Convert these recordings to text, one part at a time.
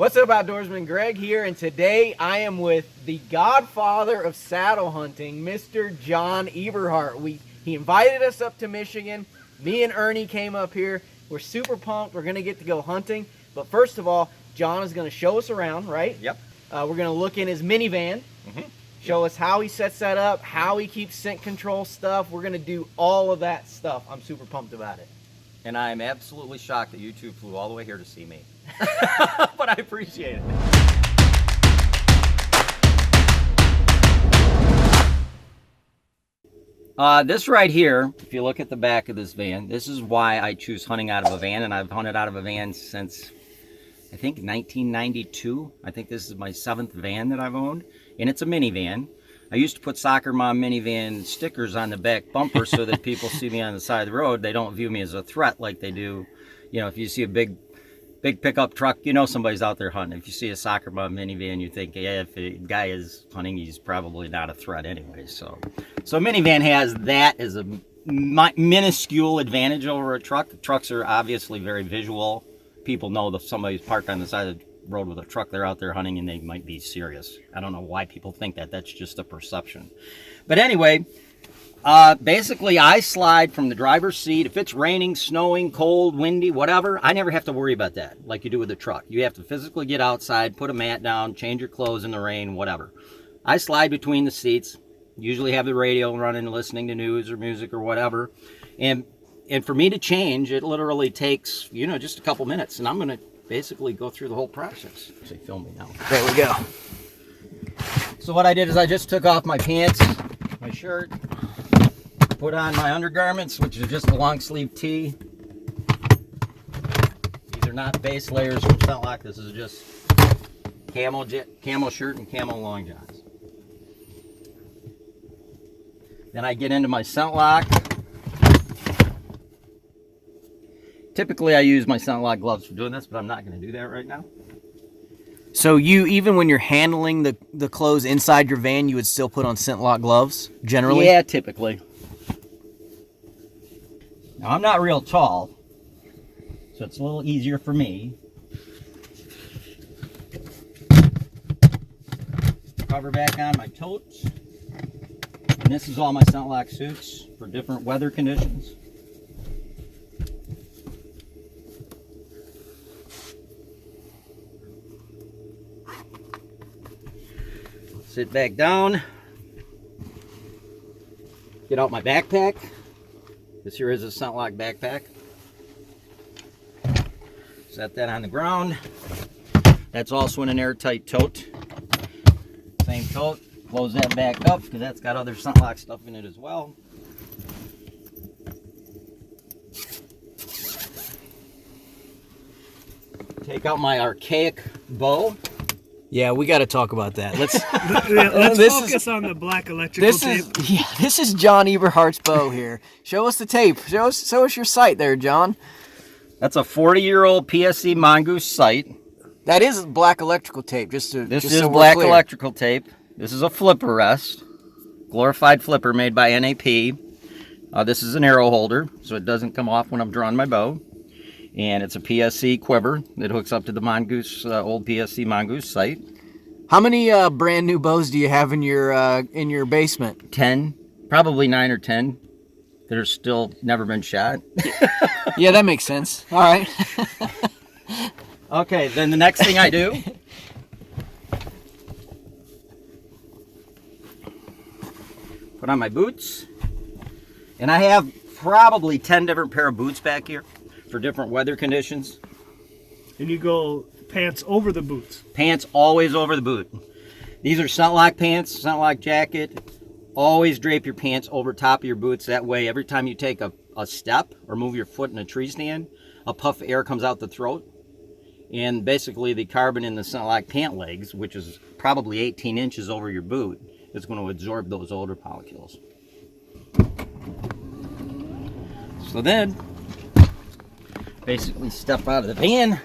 What's up, outdoorsman? Greg here, and today I am with the godfather of saddle hunting, Mr. John Eberhart. He invited us up to Michigan. Me and Ernie came up here. We're super pumped. We're gonna get to go hunting. But first of all, John is gonna show us around, right? Yep. We're gonna look in his minivan, show us how he sets that up, how he keeps scent control stuff. We're gonna do all of that stuff. I'm super pumped about it. And I am absolutely shocked that you two flew all the way here to see me. But I appreciate it. This right here, if you look at the back of this van, this is why I choose hunting out of a van, and I've hunted out of a van since, I think, 1992. I think this is my 7th van that I've owned, and it's a minivan. I used to put Soccer Mom minivan stickers on the back bumper so that people see me on the side of the road. They don't view me as a threat like they do. You know, if you see a big pickup truck, you know somebody's out there hunting. If you see a Soccer Mom minivan, you think, yeah, if a guy is hunting, he's probably not a threat anyway. So minivan has that as a minuscule advantage over a truck. Trucks are obviously very visual. People know that somebody's parked on the side of the road with a truck, they're out there hunting, and they might be serious. I don't know why people think that. That's just a perception. But anyway, basically I slide from the driver's seat. If it's raining, snowing, cold, windy, whatever, I never have to worry about that like you do with a truck. You have to physically get outside, put a mat down, change your clothes in the rain, whatever. I slide between the seats, usually have the radio running, listening to news or music or whatever. And for me to change, it literally takes, you know, just a couple minutes, and I'm going to basically go through the whole process. Actually, film me now. There we go. So what I did is I just took off my pants, my shirt, put on my undergarments, which is just a long sleeve tee. These are not base layers from ScentLok. This is just camo shirt and camo long johns. Then I get into my ScentLok. Typically, I use my ScentLok gloves for doing this, but I'm not going to do that right now. So you, even when you're handling the clothes inside your van, you would still put on ScentLok gloves, generally? Yeah, typically. Now, I'm not real tall, so it's a little easier for me. Cover back on my totes. And this is all my ScentLok suits for different weather conditions. Sit back down, get out my backpack. This here is a ScentLok backpack. Set that on the ground. That's also in an airtight tote. Same tote. Close that back up because that's got other ScentLok stuff in it as well. Take out my archaic bow. Yeah, we got to talk about that. Let's focus on the black electrical tape. This is John Eberhart's bow here. Show us the tape. Show us your sight there, John. That's a 40-year-old PSC Mongoose sight. That is black electrical tape. This is black electrical tape. This is a flipper rest, glorified flipper made by NAP. This is an arrow holder, so it doesn't come off when I'm drawing my bow. And it's a PSC quiver that hooks up to the Mongoose, old PSC Mongoose sight. How many brand new bows do you have in your basement? 10, probably 9 or 10 that are still never been shot. Yeah, that makes sense. All right. Okay, then the next thing I do, put on my boots, and I have probably 10 different pair of boots back here for different weather conditions. And you go pants over the boots. Pants always over the boot. These are ScentLok pants, ScentLok jacket. Always drape your pants over top of your boots. That way, every time you take a step or move your foot in a tree stand, a puff of air comes out the throat. And basically, the carbon in the ScentLok pant legs, which is probably 18 inches over your boot, is going to absorb those odor molecules. So then, basically step out of the van.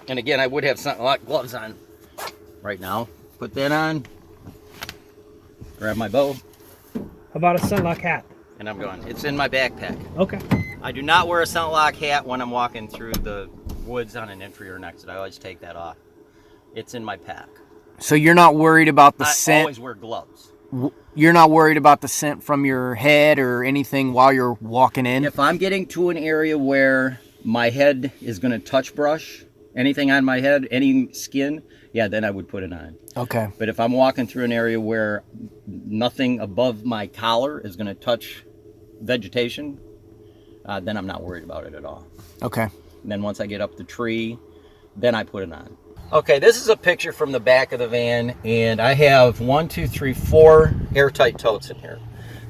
And again, I would have ScentLok gloves on right now. Put that on, grab my bow, How about a ScentLok hat? and I'm going. It's in my backpack. Okay. I do not wear a ScentLock hat when I'm walking through the woods on an entry or an exit. I always take that off. It's in my pack. So you're not worried about the I scent? always wear gloves. You're not worried about the scent from your head or anything while you're walking in? If I'm getting to an area where my head is going to touch brush, anything on my head, any skin, yeah, then I would put it on. Okay. But if I'm walking through an area where nothing above my collar is going to touch vegetation, then I'm not worried about it at all. Okay. And then once I get up the tree, then I put it on. Okay, this is a picture from the back of the van, and I have 4 airtight totes in here.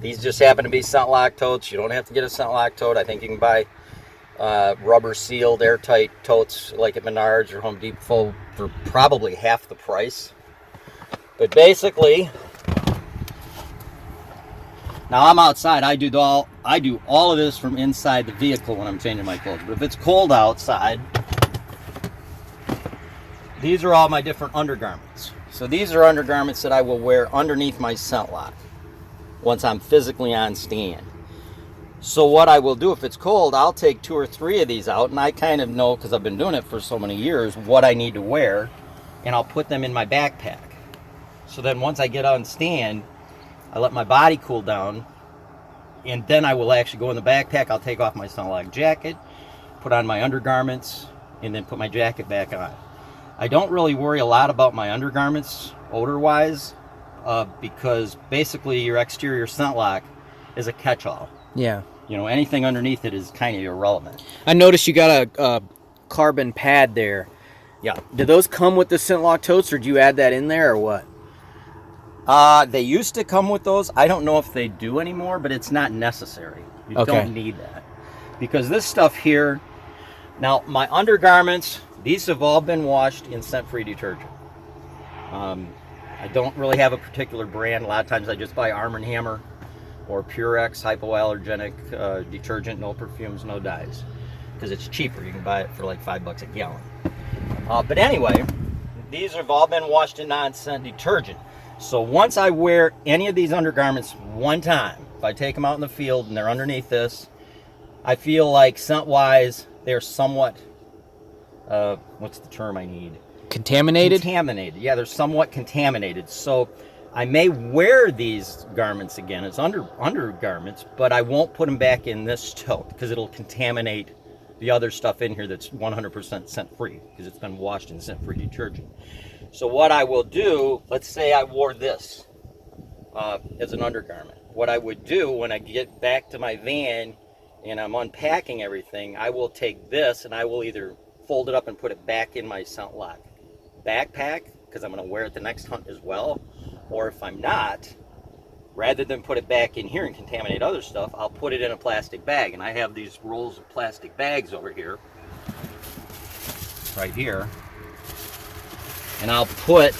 These just happen to be ScentLock totes. You don't have to get a ScentLock tote. I think you can buy rubber sealed airtight totes like at Menards or Home Depot for probably half the price. But basically, now I'm outside. I do all of this from inside the vehicle when I'm changing my clothes. But if it's cold outside, these are all my different undergarments. So these are undergarments that I will wear underneath my ScentLock once I'm physically on stand. So what I will do if it's cold, I'll take 2 or 3 of these out, and I kind of know, because I've been doing it for so many years, what I need to wear, and I'll put them in my backpack. So then once I get on stand, I let my body cool down, and then I will actually go in the backpack. I'll take off my ScentLock jacket, put on my undergarments, and then put my jacket back on. I don't really worry a lot about my undergarments odor-wise, because basically your exterior ScentLock is a catch-all. Yeah. You know, anything underneath it is kind of irrelevant. I noticed you got a carbon pad there. Yeah. Do those come with the ScentLock totes, or do you add that in there, or what? They used to come with those. I don't know if they do anymore, but it's not necessary. You don't need that. Because this stuff here, now my undergarments, these have all been washed in scent-free detergent. I don't really have a particular brand. A lot of times I just buy Arm & Hammer or Purex hypoallergenic detergent, no perfumes, no dyes, because it's cheaper. You can buy it for like $5 a gallon. But anyway, these have all been washed in non-scent detergent. So once I wear any of these undergarments one time, if I take them out in the field and they're underneath this, I feel like scent-wise they're somewhat, what's the term I need? Contaminated? Contaminated. Yeah, they're somewhat contaminated. So I may wear these garments again as undergarments, but I won't put them back in this tote because it'll contaminate the other stuff in here that's 100% scent-free because it's been washed in scent-free detergent. So what I will do, let's say I wore this as an undergarment. What I would do when I get back to my van and I'm unpacking everything, I will take this and I will either fold it up and put it back in my ScentLock backpack because I'm going to wear it the next hunt as well. Or if I'm not, rather than put it back in here and contaminate other stuff, I'll put it in a plastic bag. And I have these rolls of plastic bags over here, right here. And I'll put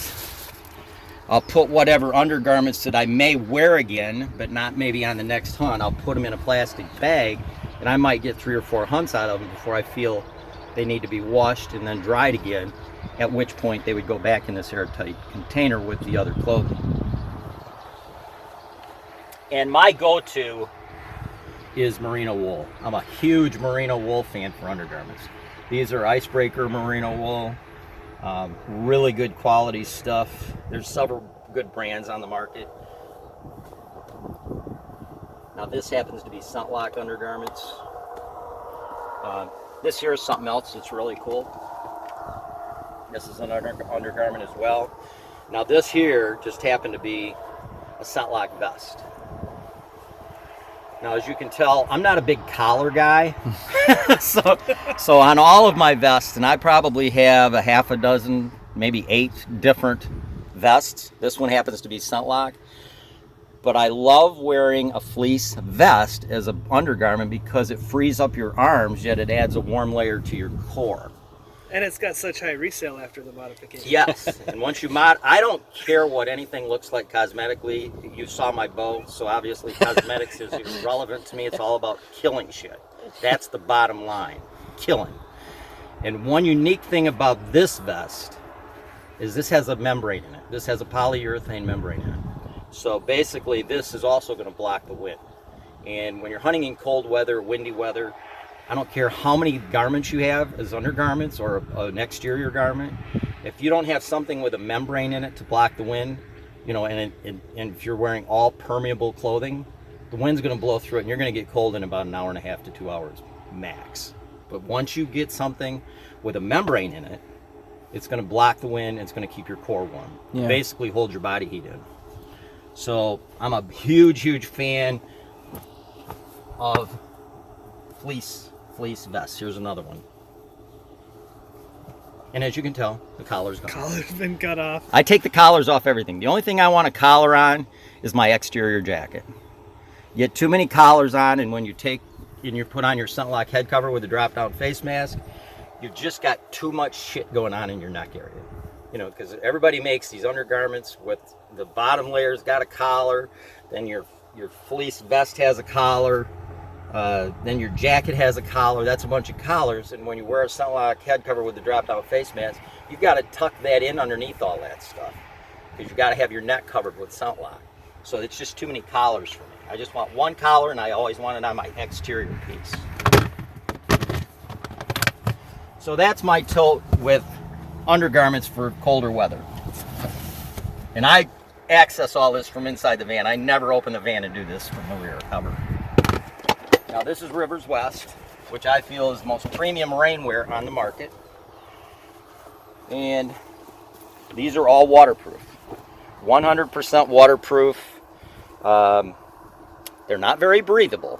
whatever undergarments that I may wear again, but not maybe on the next hunt. I'll put them in a plastic bag, and I might get 3 or 4 hunts out of them before I feel they need to be washed and then dried again, at which point they would go back in this airtight container with the other clothing. And my go-to is merino wool. I'm a huge merino wool fan for undergarments. These are Icebreaker merino wool. Really good quality stuff. There's several good brands on the market. Now this happens to be ScentLock undergarments. This here is something else that's really cool. This is an undergarment as well. Now this here just happened to be a ScentLock vest. Now as you can tell, I'm not a big collar guy. so on all of my vests, and I probably have a half a dozen, maybe 8 different vests. This one happens to be ScentLock. But I love wearing a fleece vest as an undergarment because it frees up your arms, yet it adds a warm layer to your core. And it's got such high resale after the modification. Yes, and once you I don't care what anything looks like cosmetically. You saw my bow, so obviously cosmetics is irrelevant to me. It's all about killing shit. That's the bottom line, killing. And one unique thing about this vest is this has a membrane in it. This has a polyurethane membrane in it. So basically this is also going to block the wind. And when you're hunting in cold weather, windy weather, I don't care how many garments you have as undergarments or an exterior garment. If you don't have something with a membrane in it to block the wind, you know, and if you're wearing all permeable clothing, the wind's going to blow through it and you're going to get cold in about an hour and a half to 2 hours max. But once you get something with a membrane in it, it's going to block the wind, it's going to keep your core warm. Yeah. Basically hold your body heat in. So I'm a huge fan of fleece vests. Here's another one. And as you can tell, the collar's gone. Collar's been cut off. I take the collars off everything. The only thing I want a collar on is my exterior jacket. You get too many collars on, and when you put on your ScentLok head cover with a drop-down face mask, you've just got too much shit going on in your neck area. You know, because everybody makes these undergarments with the bottom layer's got a collar, then your fleece vest has a collar, then your jacket has a collar. That's a bunch of collars, and when you wear a ScentLok head cover with the drop-down face mask, you've got to tuck that in underneath all that stuff, because you've got to have your neck covered with ScentLok. So it's just too many collars for me. I just want one collar, and I always want it on my exterior piece. So that's my tote with undergarments for colder weather. And I access all this from inside the van. I never open the van and do this from the rear cover. Now this is Rivers West, which I feel is the most premium rainwear on the market. And these are all waterproof. 100% waterproof. They're not very breathable.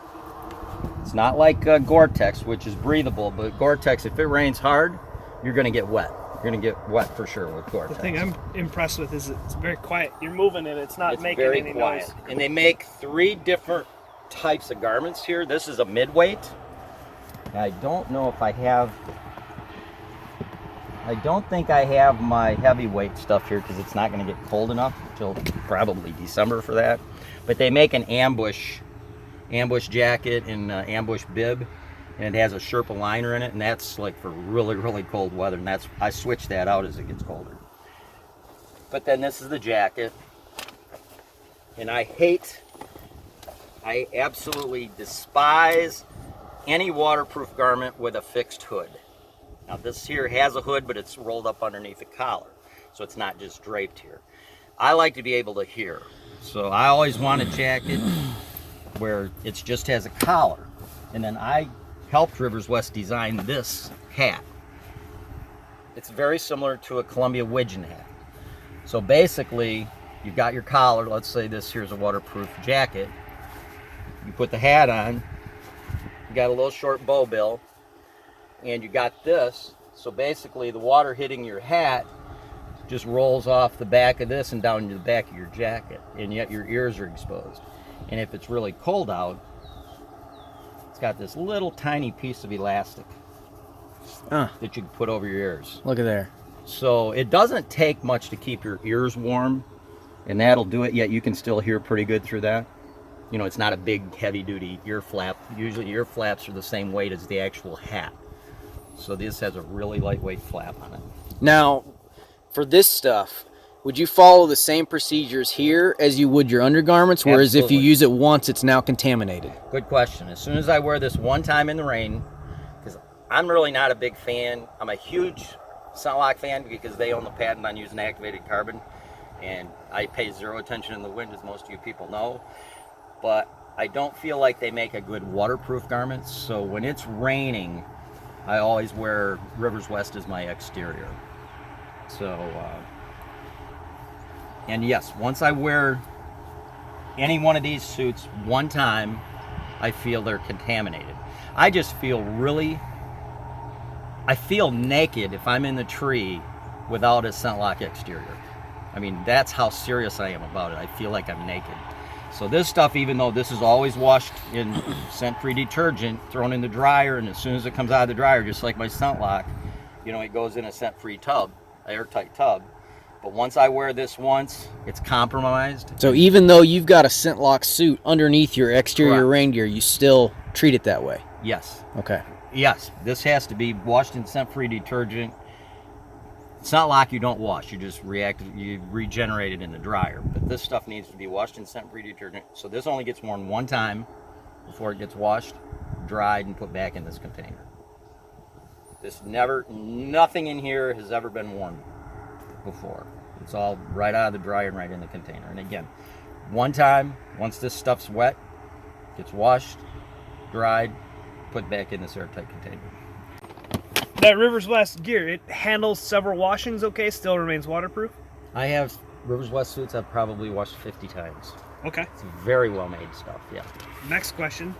It's not like Gore-Tex, which is breathable, but Gore-Tex, if it rains hard, you're going to get wet. You're going to get wet for sure with Gore-Tex. The thing I'm impressed with is it's very quiet. You're moving it. It's not making very any quiet. noise. And they make 3 different types of garments here. This is a midweight. I don't know if I have... I don't think I have my heavyweight stuff here because it's not going to get cold enough until probably December for that. But they make an ambush jacket and ambush bib, and it has a Sherpa liner in it, and that's like for really cold weather, and I switch that out as it gets colder. But then this is the jacket, and I absolutely despise any waterproof garment with a fixed hood. Now this here has a hood, but it's rolled up underneath the collar, so it's not just draped here. I like to be able to hear, so I always want a jacket where it just has a collar. And then I helped Rivers West design this hat. It's very similar to a Columbia Widgeon hat. So basically, you've got your collar. Let's say this here's a waterproof jacket. You put the hat on, you got a little short bow bill, and you got this. So basically, the water hitting your hat just rolls off the back of this and down to the back of your jacket, and yet your ears are exposed. And if it's really cold out, it's got this little tiny piece of elastic that you can put over your ears. Look at there. So it doesn't take much to keep your ears warm, and that'll do it, yet you can still hear pretty good through that. You know, it's not a big heavy-duty ear flap. Usually ear flaps are the same weight as the actual hat. So this has a really lightweight flap on it. Now, for this stuff, would you follow the same procedures here as you would your undergarments, whereas if you Absolutely. use it once, it's now contaminated? Good question. As soon as I wear this one time in the rain, because I'm really not a big fan. I'm a huge ScentLok fan because they own the patent on using activated carbon, and I pay zero attention in the wind, as most of you people know. But I don't feel like they make a good waterproof garment, so when it's raining, I always wear Rivers West as my exterior. So, and yes, once I wear any one of these suits one time, I feel they're contaminated. I just feel I feel naked if I'm in the tree without a ScentLok exterior. I mean, that's how serious I am about it. I feel like I'm naked. So this stuff, even though this is always washed in scent-free detergent, thrown in the dryer, and as soon as it comes out of the dryer, just like my ScentLok, you know, it goes in a scent-free tub, airtight tub. But once I wear this once, it's compromised. So even though you've got a ScentLok suit underneath your exterior Correct. rain gear, you still treat it that way? Yes. Okay. Yes, this has to be washed in scent-free detergent. ScentLok you don't wash, you regenerate it in the dryer. But this stuff needs to be washed in scent-free detergent. So this only gets worn one time, before it gets washed, dried, and put back in this container. Nothing in here has ever been worn before. It's all right out of the dryer and right in the container. And again, one time, once this stuff's wet, gets washed, dried, put back in this airtight container. That Rivers West gear, it handles several washings okay, still remains waterproof? I have Rivers West suits I've probably washed 50 times. Okay. It's very well made stuff, yeah. Next question.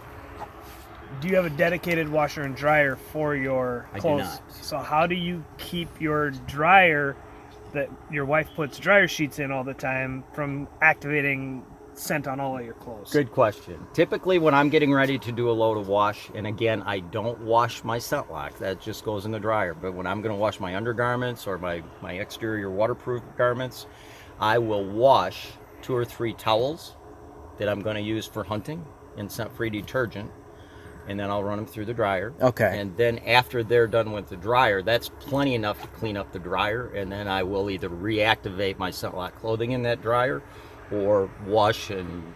Do you have a dedicated washer and dryer for your clothes? I do not. So how do you keep your dryer that your wife puts dryer sheets in all the time from activating scent on all of your clothes? Good question. Typically when I'm getting ready to do a load of wash, and again, I don't wash my scent lock, that just goes in the dryer, but when I'm going to wash my undergarments or my exterior waterproof garments, I will wash 2 or 3 towels that I'm going to use for hunting in scent-free detergent, and then I'll run them through the dryer. Okay. And then after they're done with the dryer, that's plenty enough to clean up the dryer, and then I will either reactivate my scent lock clothing in that dryer or wash and,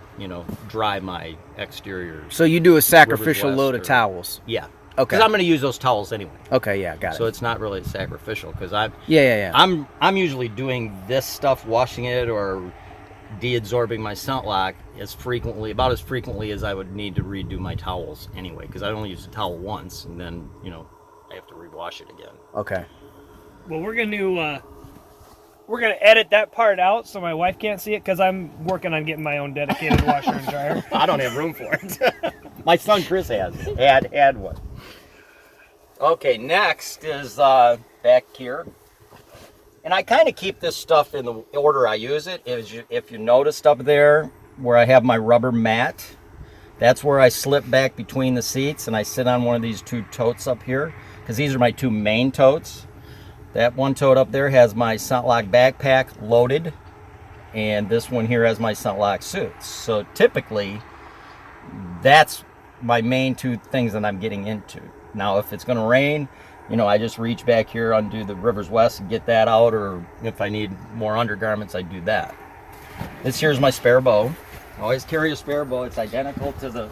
dry my exteriors. So you do a sacrificial West load of or- towels. Yeah. Okay. Because I'm going to use those towels anyway. Okay, yeah, got it. So it's not really sacrificial because yeah. I'm usually doing this stuff, washing it or deabsorbing my scent lock about as frequently as I would need to redo my towels anyway, because I only use the towel once and then I have to rewash it again. Okay. Well, we're gonna edit that part out so my wife can't see it because I'm working on getting my own dedicated washer and dryer. I don't have room for it. My son Chris has it. Had one. Okay, next is back here. And I kind of keep this stuff in the order I use it. If you noticed up there where I have my rubber mat, that's where I slip back between the seats and I sit on one of these 2 totes up here, because these are my 2 main totes. That one tote up there has my scent lock backpack loaded, and this one here has my scent lock suits. So typically, that's my main 2 things that I'm getting into. Now, if it's going to rain, I just reach back here, undo the Rivers West and get that out, or if I need more undergarments, I do that. This here's my spare bow. I always carry a spare bow. It's identical to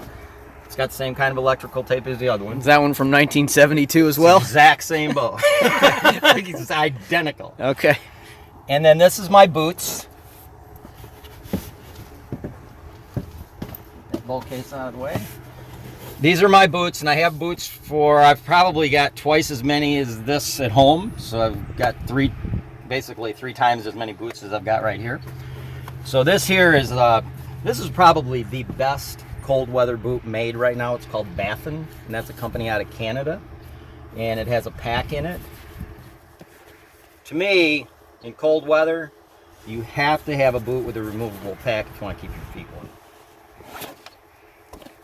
it's got the same kind of electrical tape as the other one. Is that one from 1972 as well? Exact same bow. It's identical. Okay. And then this is my boots. That bowl case out of the way. These are my boots, and I have boots I've probably got twice as many as this at home. So I've got basically 3 times as many boots as I've got right here. So this here is probably the best cold weather boot made right now. It's called Baffin, and that's a company out of Canada. And it has a pack in it. To me, in cold weather, you have to have a boot with a removable pack if you want to keep your feet warm.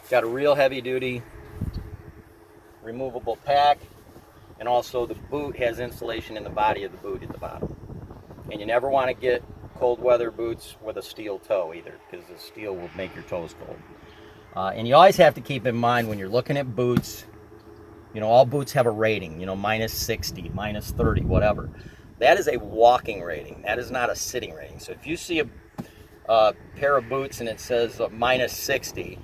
Got a real heavy duty removable pack, and also the boot has insulation in the body of the boot at the bottom. And you never want to get cold weather boots with a steel toe either, because the steel will make your toes cold. And you always have to keep in mind when you're looking at boots, all boots have a rating, minus 60, minus 30, whatever. That is a walking rating. That is not a sitting rating. So if you see a pair of boots and it says minus 60,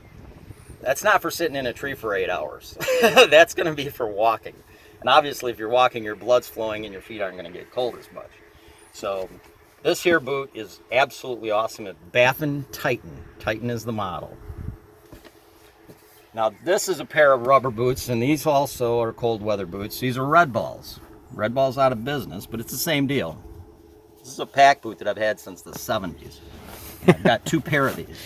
that's not for sitting in a tree for 8 hours. That's going to be for walking. And obviously, if you're walking, your blood's flowing and your feet aren't going to get cold as much. So this here boot is absolutely awesome. It's Baffin Titan. Titan is the model. Now, this is a pair of rubber boots, and these also are cold weather boots. These are Red Balls. Red Balls out of business, but it's the same deal. This is a pack boot that I've had since the 70s. I've got 2 pair of these.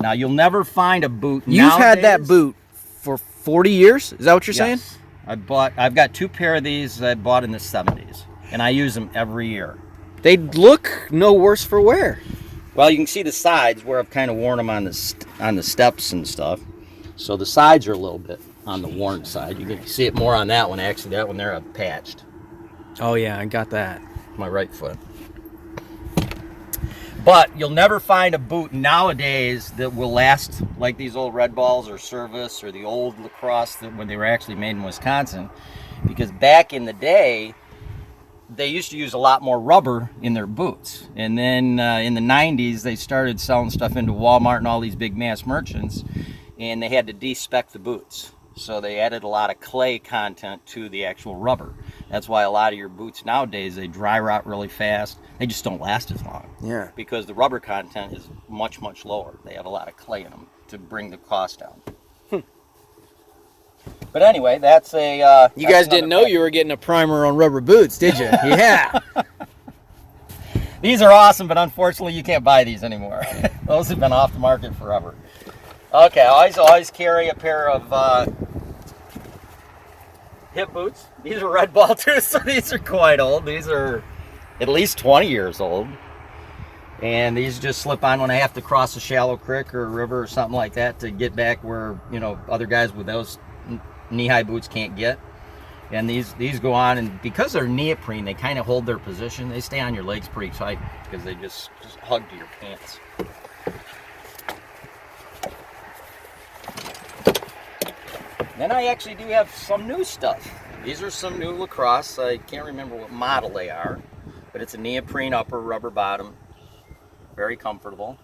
Now, you'll never find a boot You've had that nowadays. boot for 40 years? Is that what you're saying? Yes. I've got 2 pair of these I bought in the 70s, and I use them every year. They look no worse for wear. Well, you can see the sides where I've kind of worn them on the steps and stuff. So the sides are a little bit on the worn side. You can see it more on that one. Actually, that one there I've patched. Oh yeah, I got that. My right foot. But you'll never find a boot nowadays that will last like these old Red Balls or Service or the old Lacrosse when they were actually made in Wisconsin. Because back in the day, they used to use a lot more rubber in their boots. And then in the 90s, they started selling stuff into Walmart and all these big mass merchants, and they had to de-spec the boots. So they added a lot of clay content to the actual rubber. That's why a lot of your boots nowadays, they dry rot really fast. They just don't last as long. Yeah. Because the rubber content is much, much lower. They have a lot of clay in them to bring the cost down. But anyway, that's a... You guys didn't know you were getting a primer on rubber boots, did you? Yeah. These are awesome, but unfortunately you can't buy these anymore. Those have been off the market forever. Okay, I always carry a pair of hip boots. These are Red Ball too, so these are quite old. These are at least 20 years old. And these just slip on when I have to cross a shallow creek or a river or something like that to get back where, you know, other guys with those knee-high boots can't get. And these go on, and because they're neoprene, they kind of hold their position. They stay on your legs pretty tight because they just hug to your pants. Then I actually do have some new stuff. These are some new Lacrosse. I can't remember what model they are, but it's a neoprene upper, rubber bottom. Very comfortable.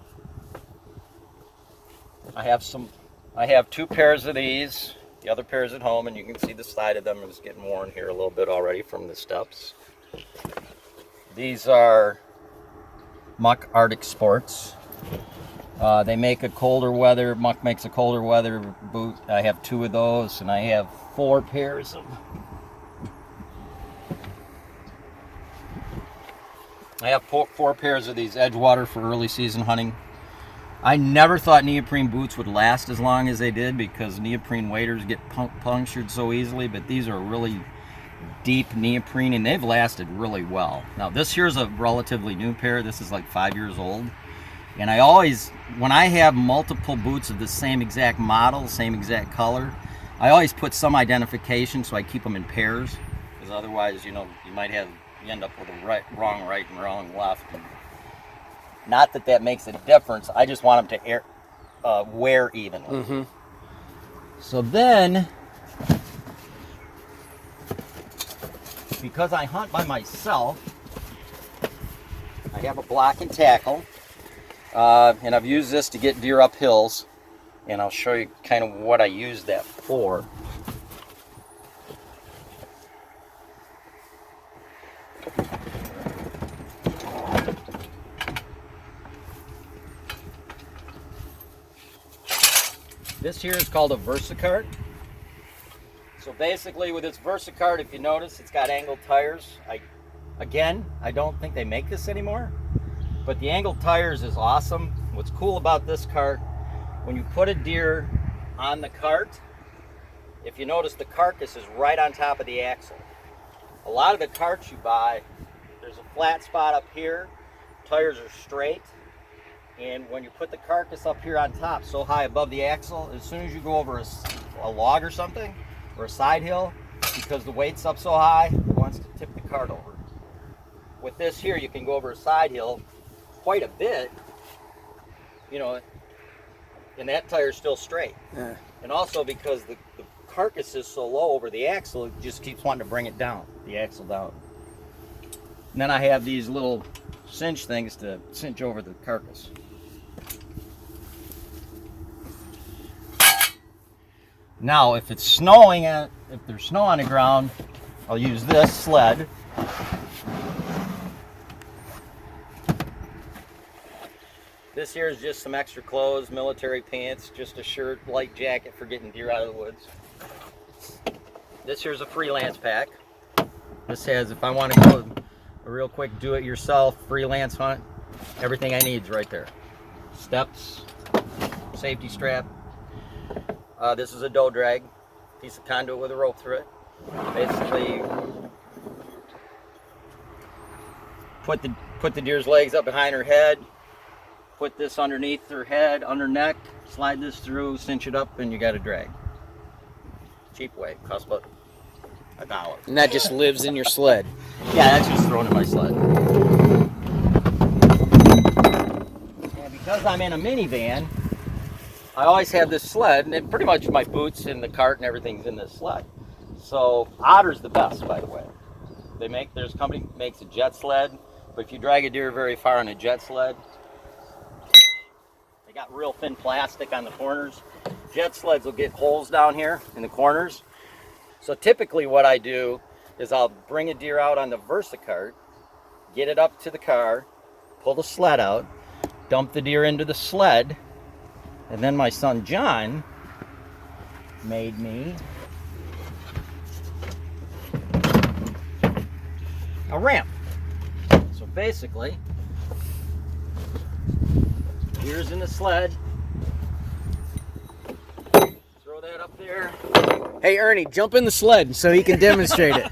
I have two pairs of these. The other pair is at home, and you can see the side of them is getting worn here a little bit already from the steps. These are Muck Arctic Sports. They make a colder weather, Muck makes a colder weather boot. I have two of those, and I have 4 pairs of... I have 4 pairs of these Edgewater for early season hunting. I never thought neoprene boots would last as long as they did because neoprene waders get punctured so easily, but these are really deep neoprene and they've lasted really well. Now this here's a relatively new pair. This is like 5 years old. And I always, when I have multiple boots of the same exact model, same exact color, I always put some identification so I keep them in pairs, because otherwise, you know, you end up with a wrong right and wrong left. And not that makes a difference. I just want them to wear evenly. Mm-hmm. So then, because I hunt by myself, I have a block and tackle, and I've used this to get deer up hills, and I'll show you kind of what I use that for. This here is called a VersaCart. So basically with this VersaCart, if you notice, it's got angled tires. I don't think they make this anymore, but the angled tires is awesome. What's cool about this cart, when you put a deer on the cart, if you notice the carcass is right on top of the axle. A lot of the carts you buy, there's a flat spot up here, tires are straight. And when you put the carcass up here on top, so high above the axle, as soon as you go over a log or something, or a side hill, because the weight's up so high, it wants to tip the cart over. With this here, you can go over a side hill quite a bit, you know, and that tire's still straight. Yeah. And also because the carcass is so low over the axle, it just keeps wanting to bring it down, the axle down. And then I have these little cinch things to cinch over the carcass. Now, if it's snowing, if there's snow on the ground, I'll use this sled. This here is just some extra clothes, military pants, just a shirt, light jacket for getting deer out of the woods. This here's a freelance pack. This has, if I want to go a real quick do-it-yourself freelance hunt, everything I need is right there. Steps, safety strap. This is a doe drag, piece of conduit with a rope through it. Basically, put the deer's legs up behind her head, put this underneath her head, under neck, slide this through, cinch it up, and you got a drag. Cheap way, costs about $1. And that just lives in your sled. Yeah, that's just thrown in my sled. And because I'm in a minivan, I always have this sled, and pretty much my boots and the cart and everything's in this sled. So Otter's the best, by the way. There's a company that makes a jet sled, but if you drag a deer very far on a jet sled, they got real thin plastic on the corners. Jet sleds will get holes down here in the corners. So typically what I do is I'll bring a deer out on the VersaCart, get it up to the car, pull the sled out, dump the deer into the sled, and then my son John made me a ramp. So basically, deer's in the sled, throw that up there. Hey, Ernie, jump in the sled so he can demonstrate it.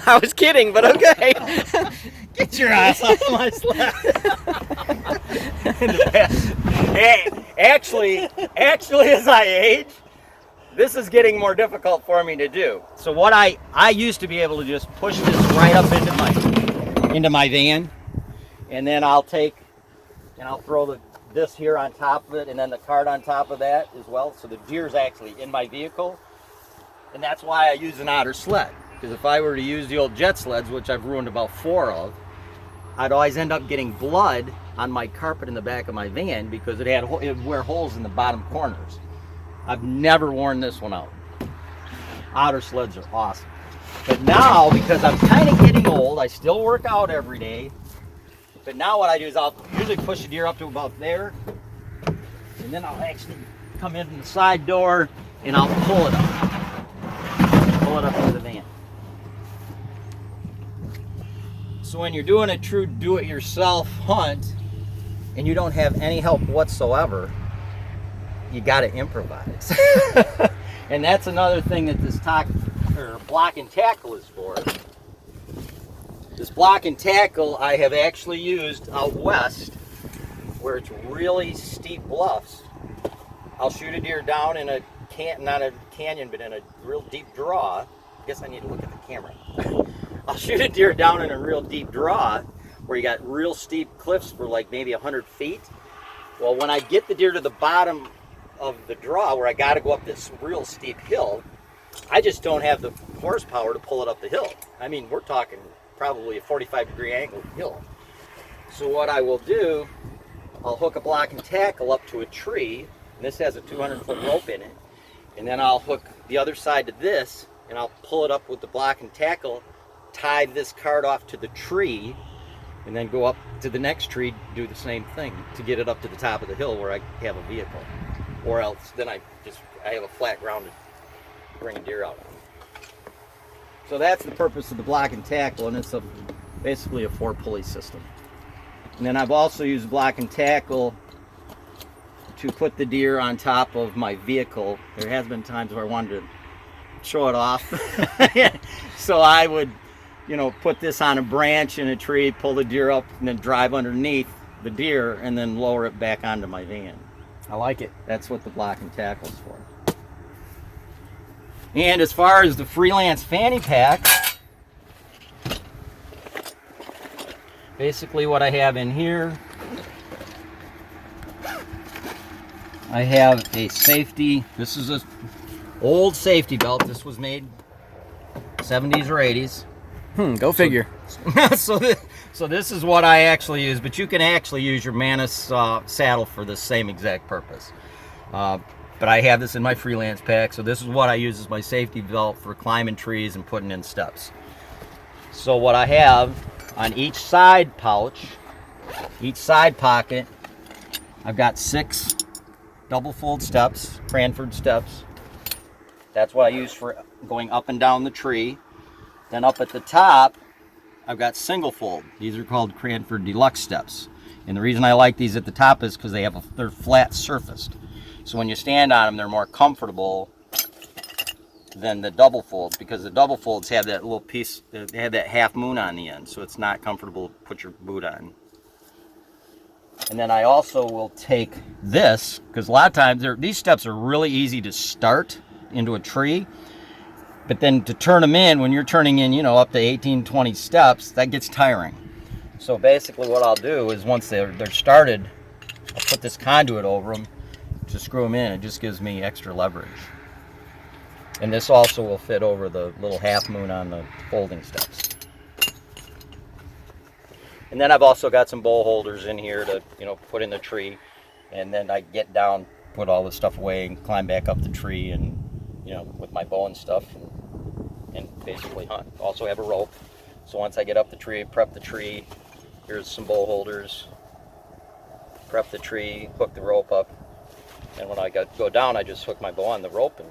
I was kidding, but okay. Get your ass off my sled. Hey, actually, as I age, this is getting more difficult for me to do. So what I used to be able to just push this right up into my van, and then I'll throw this here on top of it, and then the cart on top of that as well. So the deer's actually in my vehicle, and that's why I use an otter sled. Because if I were to use the old jet sleds, which I've ruined about 4 of, I'd always end up getting blood on my carpet in the back of my van because it would wear holes in the bottom corners. I've never worn this one out. Otter sleds are awesome. But now, because I'm kind of getting old, I still work out every day. But now what I do is I'll usually push the deer up to about there, and then I'll actually come in from the side door and I'll pull it up. Pull it up into the van. So when you're doing a true do-it-yourself hunt and you don't have any help whatsoever, you got to improvise. And that's another thing that this block and tackle is for. This block and tackle I have actually used out west where it's really steep bluffs. I'll shoot a deer down in not a canyon, but in a real deep draw. I guess I need to look at the camera. I'll shoot a deer down in a real deep draw where you got real steep cliffs for like maybe 100 feet. Well, when I get the deer to the bottom of the draw where I got to go up this real steep hill, I just don't have the horsepower to pull it up the hill. I mean, we're talking probably a 45-degree angle hill. So what I will do, I'll hook a block and tackle up to a tree, and this has a 200-foot rope in it, and then I'll hook the other side to this, and I'll pull it up with the block and tackle, tie this cart off to the tree, and then go up to the next tree, do the same thing to get it up to the top of the hill where I have a vehicle. Or else then I have a flat ground to bring a deer out on. So that's the purpose of the block and tackle, and it's basically a 4-pulley system. And then I've also used block and tackle to put the deer on top of my vehicle. There has been times where I wanted to show it off. So I would, put this on a branch in a tree, pull the deer up, and then drive underneath the deer, and then lower it back onto my van. I like it. That's what the block and tackle's for. And as far as the freelance fanny pack, basically what I have in here, I have a safety. This is an old safety belt. This was made 70s or 80s. Go figure. So this is what I actually use, but you can actually use your Manus saddle for the same exact purpose. But I have this in my freelance pack, so this is what I use as my safety belt for climbing trees and putting in steps. So what I have on each side pouch, each side pocket, I've got 6 double fold steps, Cranford steps. That's what I use for going up and down the tree. Then up at the top, I've got single fold. These are called Cranford Deluxe steps. And the reason I like these at the top is because they're flat surfaced. So when you stand on them, they're more comfortable than the double folds, because the double folds have that little piece, they have that half moon on the end, so it's not comfortable to put your boot on. And then I also will take this, because a lot of times these steps are really easy to start into a tree, but then to turn them in, when you're turning in, up to 18, 20 steps, that gets tiring. So basically what I'll do is once they're started, I'll put this conduit over them to screw them in. It just gives me extra leverage. And this also will fit over the little half moon on the folding steps. And then I've also got some bowl holders in here to, put in the tree. And then I get down, put all this stuff away, and climb back up the tree, and with my bow and stuff, and basically hunt. Also have a rope. So once I get up the tree, prep the tree. Here's some bowl holders. Prep the tree, hook the rope up. And when I go down, I just hook my bow on the rope. And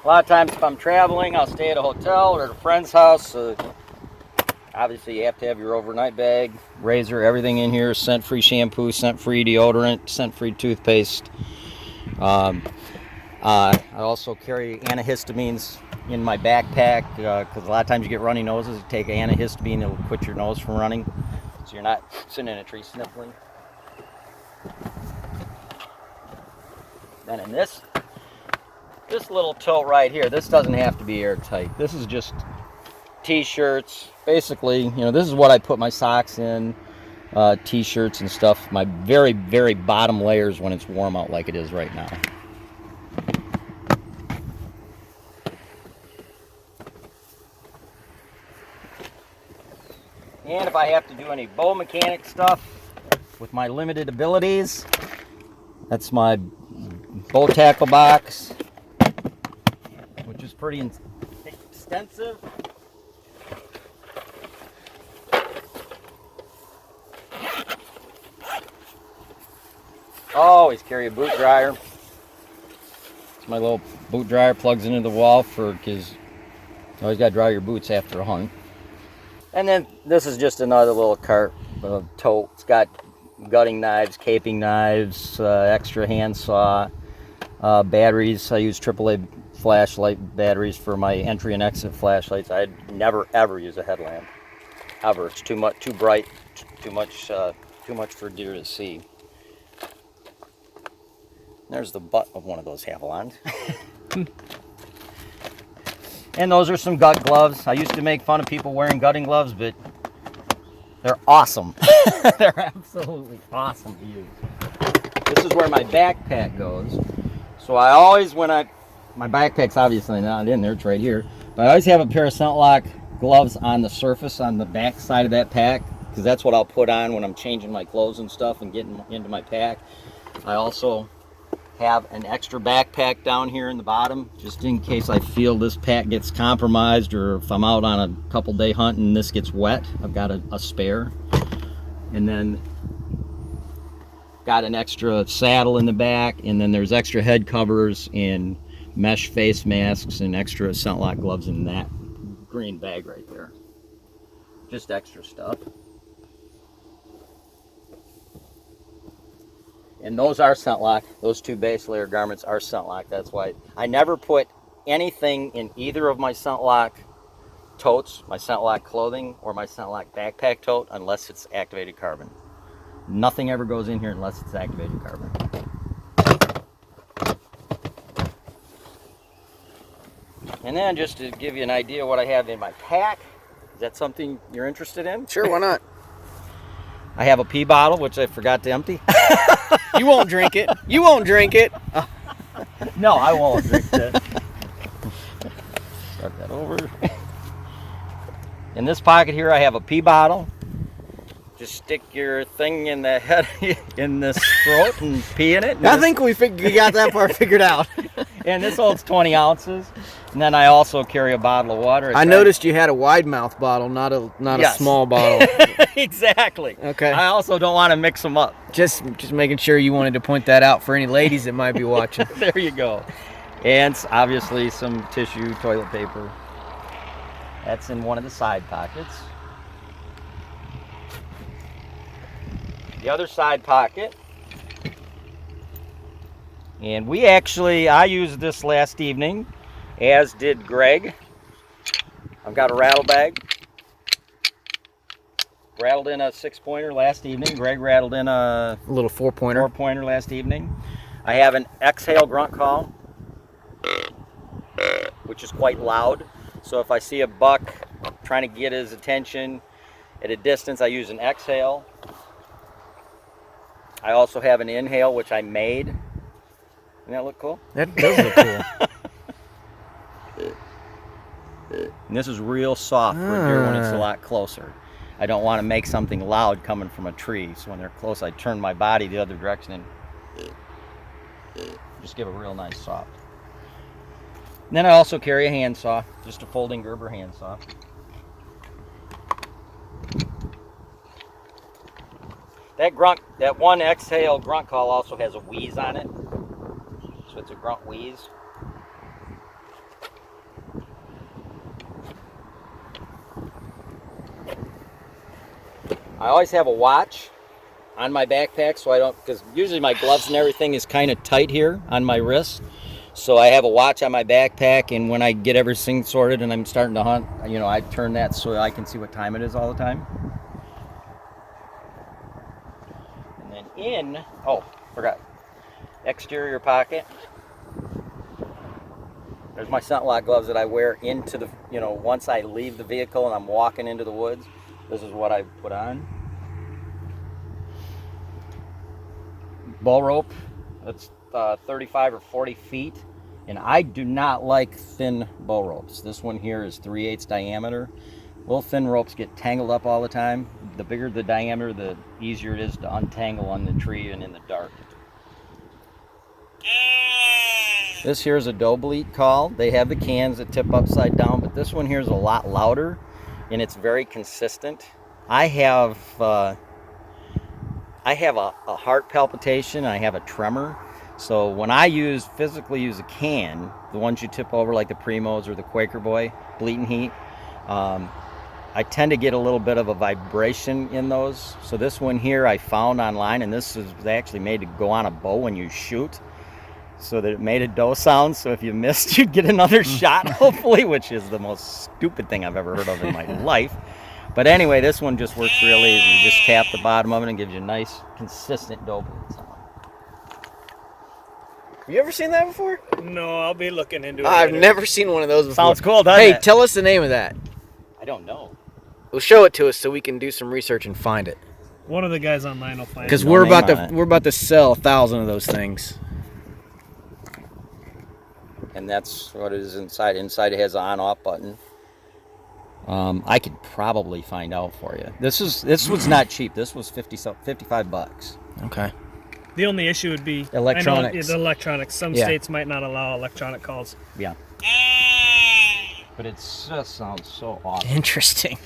a lot of times if I'm traveling, I'll stay at a hotel or at a friend's house. Obviously, you have to have your overnight bag, razor, everything in here, scent-free shampoo, scent-free deodorant, scent-free toothpaste. I also carry antihistamines in my backpack because a lot of times you get runny noses. You take antihistamine, it'll quit your nose from running, so you're not sitting in a tree sniffling. Then in this little tote right here, this doesn't have to be airtight. This is just t-shirts. Basically, this is what I put my socks in, t-shirts and stuff. My very, very bottom layers when it's warm out like it is right now. And if I have to do any bow mechanic stuff with my limited abilities, that's my bow tackle box, which is pretty extensive. Always carry a boot dryer. It's my little boot dryer, plugs into the wall because you always got to dry your boots after a hunt. And then this is just another little cart, tote. It's got gutting knives, caping knives, extra handsaw, batteries. I use AAA flashlight batteries for my entry and exit flashlights. I'd never ever use a headlamp, ever. It's too bright, too much for deer to see. There's the butt of one of those Havalons. And those are some gut gloves. I used to make fun of people wearing gutting gloves, but they're awesome. They're absolutely awesome to use. This is where my backpack goes. So I always, my backpack's obviously not in there, it's right here, but I always have a pair of ScentLok gloves on the surface on the back side of that pack, because that's what I'll put on when I'm changing my clothes and stuff and getting into my pack. I also have an extra backpack down here in the bottom, just in case I feel this pack gets compromised, or if I'm out on a couple day hunt and this gets wet, I've got a spare. And then got an extra saddle in the back, and then there's extra head covers and mesh face masks and extra ScentLok gloves in that green bag right there. Just extra stuff. And those are ScentLok. Those two base layer garments are ScentLok. That's why I never put anything in either of my ScentLok totes, my ScentLok clothing, or my ScentLok backpack tote unless it's activated carbon. Nothing ever goes in here unless it's activated carbon. And then just to give you an idea what I have in my pack, is that something you're interested in? Sure, why not? I have a pee bottle, which I forgot to empty. You won't drink it. You won't drink it. No, I won't drink that. Start that over. In this pocket here, I have a pee bottle. Just stick your thing in the head, in this throat, and pee in it. I think we got that part figured out. And this holds 20 ounces. And then I also carry a bottle of water. I noticed you had a wide mouth bottle, not Yes. a small bottle. Exactly. Okay. I also don't want to mix them up. Just making sure you wanted to point that out for any ladies that might be watching. There you go. And obviously some tissue, toilet paper. That's in one of the side pockets. The other side pocket. And I used this last evening, as did Greg. I've got a rattle bag. Rattled in a 6-pointer last evening. Greg rattled in a little 4-pointer. 4-pointer last evening. I have an exhale grunt call, which is quite loud. So if I see a buck trying to get his attention at a distance, I use an exhale. I also have an inhale, which I made. Doesn't that look cool? That does look cool. And this is real soft for a deer when it's a lot closer. I don't want to make something loud coming from a tree. So when they're close, I turn my body the other direction and just give a real nice soft. And then I also carry a handsaw, just a folding Gerber handsaw. That grunt, that one exhale grunt call also has a wheeze on it. So it's a grunt wheeze. I always have a watch on my backpack so I don't, because usually my gloves and everything is kind of tight here on my wrist. So I have a watch on my backpack, and when I get everything sorted and I'm starting to hunt, you know, I turn that so I can see what time it is all the time. And then in, oh, forgot, exterior pocket. There's my scent lock gloves that I wear into the, you know, once I leave the vehicle and I'm walking into the woods. This is what I put on. Bow rope, that's 35 or 40 feet. And I do not like thin bow ropes. This one here is 3/8 diameter. Little thin ropes get tangled up all the time. The bigger the diameter, the easier it is to untangle on the tree and in the dark. This here is a doe bleat call. They have the cans that tip upside down, but this one here is a lot louder and it's very consistent. I have a heart palpitation. I have a tremor. So when I physically use a can, the ones you tip over like the Primos or the Quaker Boy, Bleat and Heat, I tend to get a little bit of a vibration in those. So this one here I found online, and this is actually made to go on a bow when you shoot, so that it made a doe sound. So if you missed, you'd get another shot, hopefully, which is the most stupid thing I've ever heard of in my life. But anyway, this one just works real easy. You just tap the bottom of it and gives you a nice, consistent doe bleat sound. Have you ever seen that before? No, I'll be looking into it. I've later. never seen one of those before. Sounds cool, doesn't Hey, it? tell us the name of that. I don't know. Well, show it to us so we can do some research and find it. One of the guys online will find it. Because No we're name about on to it. we're about to sell 1,000 of those things. And that's what it is inside. Inside it has an on-off button. I could probably find out for you. This was not cheap. This was $55. Okay. The only issue would be Electronics. I know, the electronics. Some Yeah. states might not allow electronic calls. Yeah. But it just sounds so awesome. Interesting.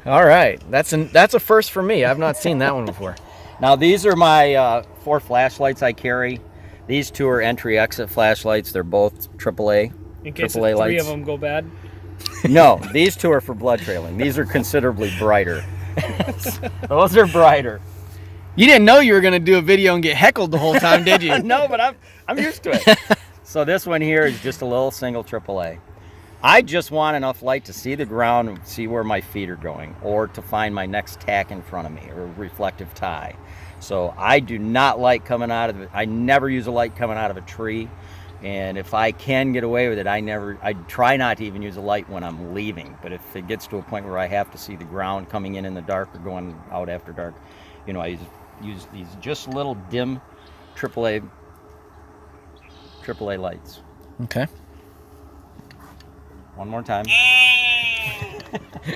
All right, that's a first for me. I've not seen that one before. Now these are my 4 flashlights I carry. These 2 are entry-exit flashlights. They're both AAA. In case AAA if 3 lights. of them go bad. No, these 2 are for blood trailing. These are considerably brighter. Those are brighter. You didn't know you were gonna do a video and get heckled the whole time, did you? No, but I'm used to it. So this one here is just a little single AAA. I just want enough light to see the ground and see where my feet are going, or to find my next tack in front of me, or a reflective tie. So I do not like coming out of it. I never use a light coming out of a tree. And if I can get away with it, I try not to even use a light when I'm leaving. But if it gets to a point where I have to see the ground coming in the dark or going out after dark, you know, I use these just little dim AAA lights. Okay. One more time.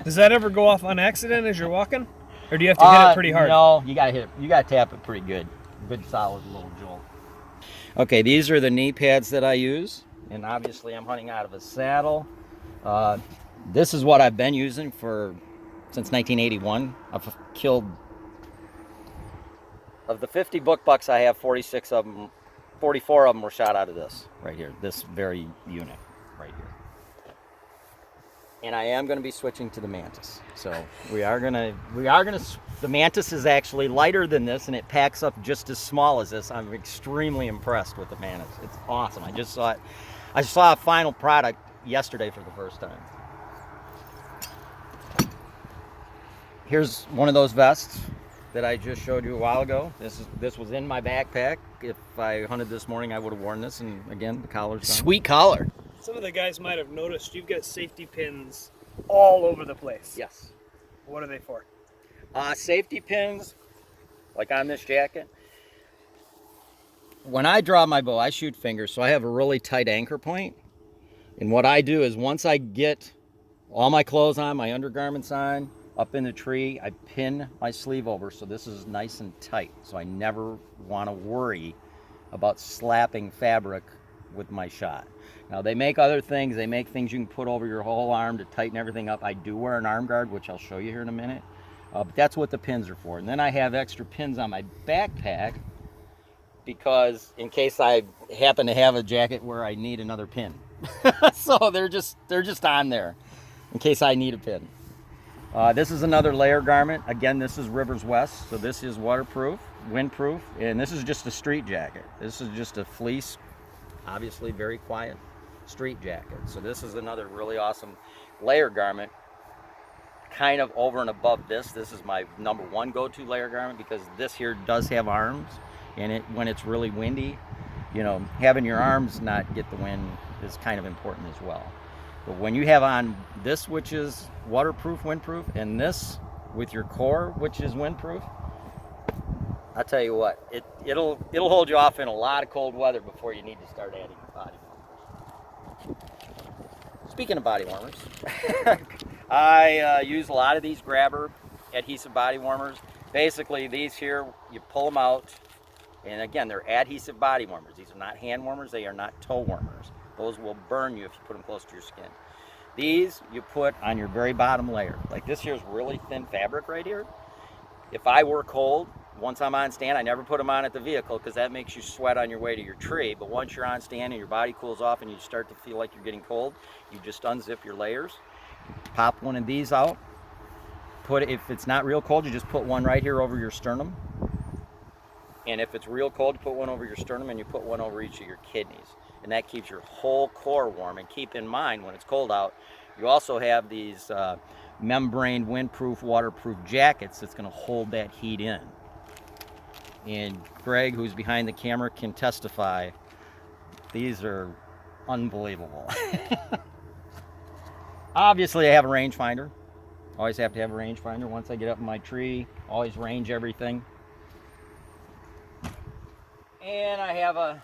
Does that ever go off on accident as you're walking? Or do you have to hit it pretty hard? No, you gotta hit it. You gotta tap it pretty good. Good solid little jolt. Okay, these are the knee pads that I use, and obviously I'm hunting out of a saddle. This is what I've been using since 1981. I've killed, of the 50 book bucks I have, 44 of them were shot out of this right here, this very unit right here. And I am going to be switching to the Mantis. So the Mantis is actually lighter than this, and it packs up just as small as this. I'm extremely impressed with the Mantis. It's awesome. I just saw it. I saw a final product yesterday for the first time. Here's one of those vests that I just showed you a while ago. This was in my backpack. If I hunted this morning, I would have worn this, and again, the collar's done. Sweet collar. Some of the guys might have noticed you've got safety pins all over the place. Yes. What are they for? Safety pins, like on this jacket. When I draw my bow, I shoot fingers, so I have a really tight anchor point. And what I do is once I get all my clothes on, my undergarments on, up in the tree. I pin my sleeve over so this is nice and tight. So I never want to worry about slapping fabric with my shot. Now they make other things. They make things you can put over your whole arm to tighten everything up. I do wear an arm guard, which I'll show you here in a minute. But that's what the pins are for. And then I have extra pins on my backpack because in case I happen to have a jacket where I need another pin. So they're just on there in case I need a pin. This is another layer garment. Again, this is Rivers West, so this is waterproof, windproof, and this is just a street jacket. This is just a fleece, obviously very quiet street jacket. So this is another really awesome layer garment. Kind of over and above this is my number one go-to layer garment because this here does have arms, and when it's really windy, you know, having your arms not get the wind is kind of important as well. But when you have on this, which is waterproof, windproof, and this with your core, which is windproof, I tell you what, it'll hold you off in a lot of cold weather before you need to start adding body warmers. Speaking of body warmers, I use a lot of these grabber adhesive body warmers. Basically, these here, you pull them out, and again, they're adhesive body warmers. These are not hand warmers, they are not toe warmers. Those will burn you if you put them close to your skin. These you put on your very bottom layer. Like this here is really thin fabric right here. If I were cold, once I'm on stand, I never put them on at the vehicle because that makes you sweat on your way to your tree. But once you're on stand and your body cools off and you start to feel like you're getting cold, you just unzip your layers, pop one of these out. If it's not real cold, you just put one right here over your sternum. And if it's real cold, you put one over your sternum and you put one over each of your kidneys. And that keeps your whole core warm. And keep in mind, when it's cold out, you also have these membrane, windproof, waterproof jackets that's going to hold that heat in. And Greg, who's behind the camera, can testify. These are unbelievable. Obviously, I have a rangefinder. Always have to have a rangefinder. Once I get up in my tree, always range everything. And I have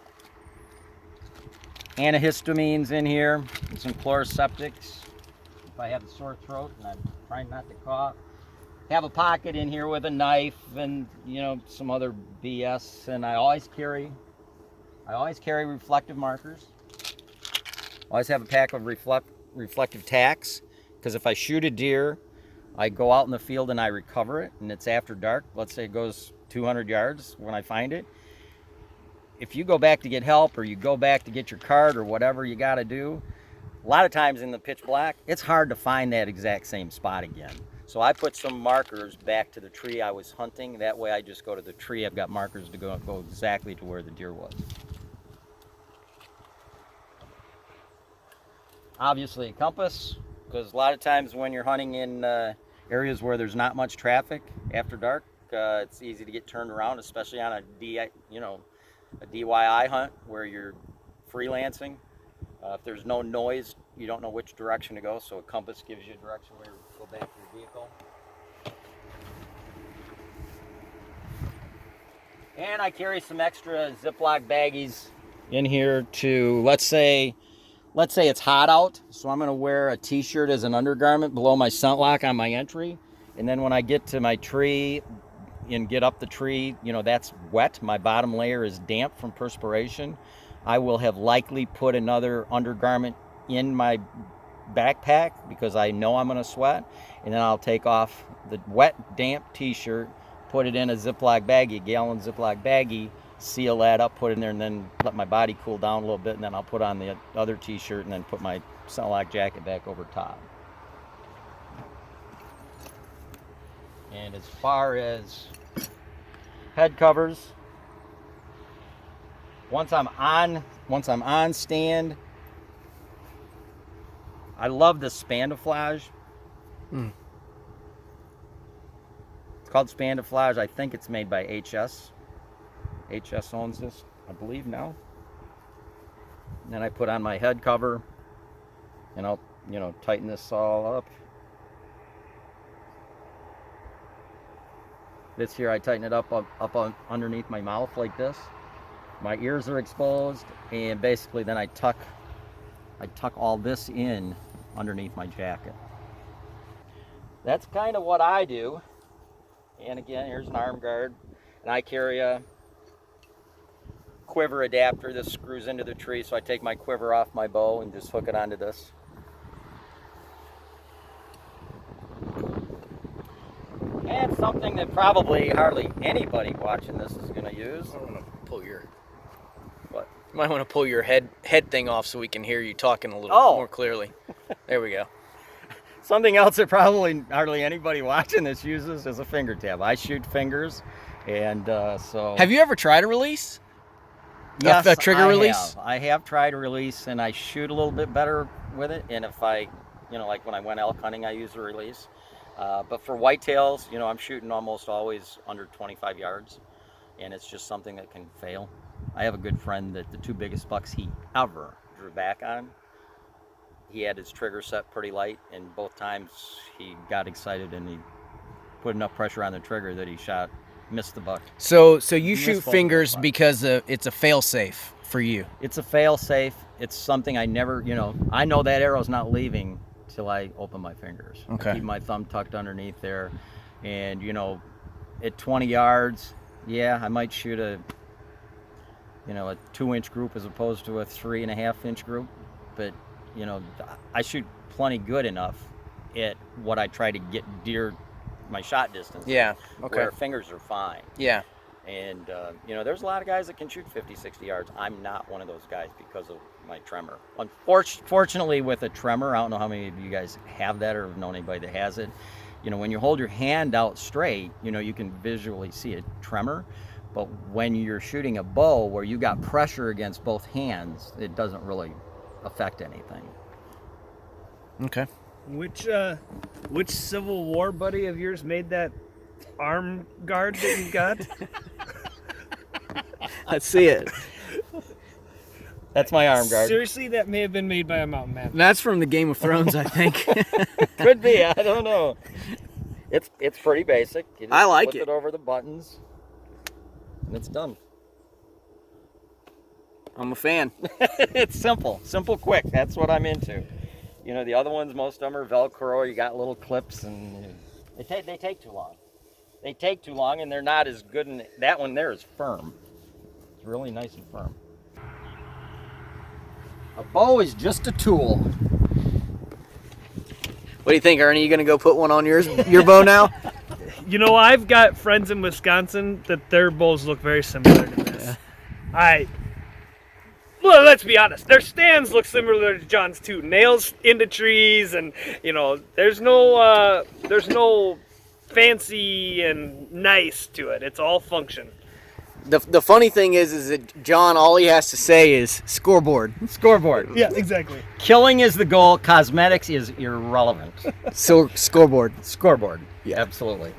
antihistamines in here and some Chloraseptics if I have a sore throat and I'm trying not to cough. Have a pocket in here with a knife and, you know, some other BS. And I always carry reflective markers. Always have a pack of reflective tacks, because if I shoot a deer, I go out in the field and I recover it, and it's after dark. Let's say it goes 200 yards when I find it. If you go back to get help or you go back to get your card or whatever you got to do, a lot of times in the pitch black, it's hard to find that exact same spot again. So I put some markers back to the tree I was hunting. That way I just go to the tree. I've got markers to go exactly to where the deer was. Obviously a compass, because a lot of times when you're hunting in areas where there's not much traffic after dark, it's easy to get turned around, especially on a DIY hunt where you're freelancing. If there's no noise, you don't know which direction to go, so a compass gives you a direction where to go back to your vehicle. And I carry some extra Ziploc baggies in here to, let's say it's hot out, so I'm going to wear a t-shirt as an undergarment below my scent-lock on my entry, and then when I get to my tree and get up the tree, you know, that's wet, my bottom layer is damp from perspiration, I will have likely put another undergarment in my backpack because I know I'm going to sweat, and then I'll take off the wet, damp t-shirt, put it in a Ziploc baggie, a gallon Ziploc baggie, seal that up, put it in there, and then let my body cool down a little bit, and then I'll put on the other t-shirt and then put my scent-lock jacket back over top. And as far as head covers, once I'm on stand, I love the Spandaflage. It's called Spandaflage. I think it's made by HS. HS owns this, I believe now. And then I put on my head cover, and I'll, you know, tighten this all up. This here, I tighten it up underneath my mouth like this. My ears are exposed, and basically then I tuck all this in underneath my jacket. that's kind of what I do. And again, here's an arm guard, and I carry a quiver adapter. This screws into the tree, so I take my quiver off my bow and just hook it onto this. And something that probably hardly anybody watching this is going to use. I want to pull your. What? You might want to pull your head thing off so we can hear you talking a little Oh. more clearly. There we go. Something else that probably hardly anybody watching this uses is a finger tab. I shoot fingers, and so. Have you ever tried a release? Yes, a trigger I release? have. I have tried a release, and I shoot a little bit better with it. And if I, like when I went elk hunting, I use a release. But for whitetails, I'm shooting almost always under 25 yards, and it's just something that can fail. I have a good friend that the 2 biggest bucks he ever drew back on, he had his trigger set pretty light, and both times he got excited and he put enough pressure on the trigger that he missed the buck. So you Miss shoot both of fingers those. because it's a fail safe for you. It's a fail safe. It's something I never, I know that arrow's not leaving till I open my fingers. Okay. I keep my thumb tucked underneath there, and at 20 yards, I might shoot a 2-inch group as opposed to a 3.5-inch group, but I shoot plenty good enough at what I try to get deer my shot distance. Yeah. Okay. Where fingers are fine. Yeah. And, there's a lot of guys that can shoot 50, 60 yards. I'm not one of those guys because of my tremor. Unfortunately, with a tremor, I don't know how many of you guys have that or have known anybody that has it. When you hold your hand out straight, you can visually see a tremor. But when you're shooting a bow where you got pressure against both hands, it doesn't really affect anything. Okay. Which Civil War buddy of yours made that arm guard that you got? Let's see it. That's my arm guard. Seriously, that may have been made by a mountain man. That's from the Game of Thrones, I think. Could be, I don't know. It's pretty basic. You just I like flip it. it over the buttons, and it's done. I'm a fan. It's simple, quick. That's what I'm into. The other ones, most of them are Velcro. You got little clips, and they take too long. They take too long, and they're not as good. And that one there is firm. It's really nice and firm. A bow is just a tool. What do you think, Ernie? You gonna go put one on your bow now? I've got friends in Wisconsin that their bows look very similar to this. Well, let's be honest. Their stands look similar to John's too. Nails into trees, and there's no fancy and nice to it. It's all function. The funny thing is that John, all he has to say is scoreboard. Scoreboard. Yeah, exactly. Killing is the goal. Cosmetics is irrelevant. So scoreboard. Scoreboard. Yeah, absolutely.